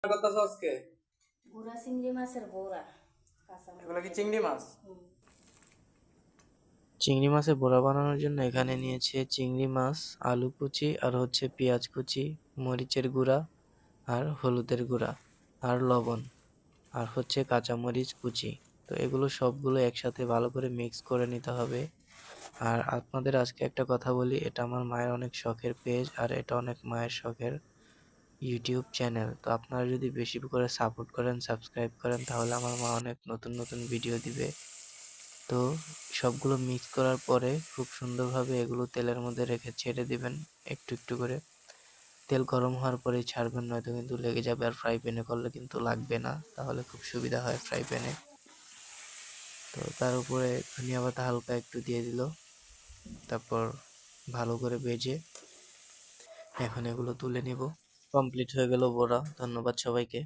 করতেছ আজকে? গুড়া চিংড়ি মাছের বড়া কাঁচা এগুলো কি মরিচ চিংড়ি মাছ? চিংড়ি মাছের বড়া বানানোর জন্য এখানে নিয়েছে চিংড়ি মাছ, আলু কুচি আর হচ্ছে পেঁয়াজ কুচি, মরিচের গুঁড়া আর হলুদের গুঁড়া আর লবণ আর হচ্ছে কাঁচামরিচ কুচি। তো এগুলো সবগুলো একসাথে ভালো করে মিক্স করে নিতে হবে। আর আপনাদের আজকে একটা কথা বলি, এটা আমার মায়ের অনেক শখের পেজ আর এটা অনেক মায়ের শখের ইউটিউব চ্যানেল। তো আপনারা যদি বেশি করে সাপোর্ট করেন, সাবস্ক্রাইব করেন, তাহলে আমার মা অনেক নতুন নতুন ভিডিও দিবে। তো সবগুলো মিক্স করার পরে খুব সুন্দরভাবে এগুলো তেলের মধ্যে রেখে ছেড়ে দিবেন একটু একটু করে। তেল গরম হওয়ার পরেই ছাড়বেন, নয়তো কিন্তু লেগে যাবে। আর ফ্রাই প্যানে করলে কিন্তু লাগবে না, তাহলে খুব সুবিধা হয় ফ্রাই প্যানে। তো তার উপরে ধনিয়া পাতা হালকা একটু দিয়ে দিল, তারপর ভালো করে ভেজে এখন এগুলো তুলে নিব। কমপ্লিট হয়ে গেল বড়া। ধন্যবাদ সবাইকে।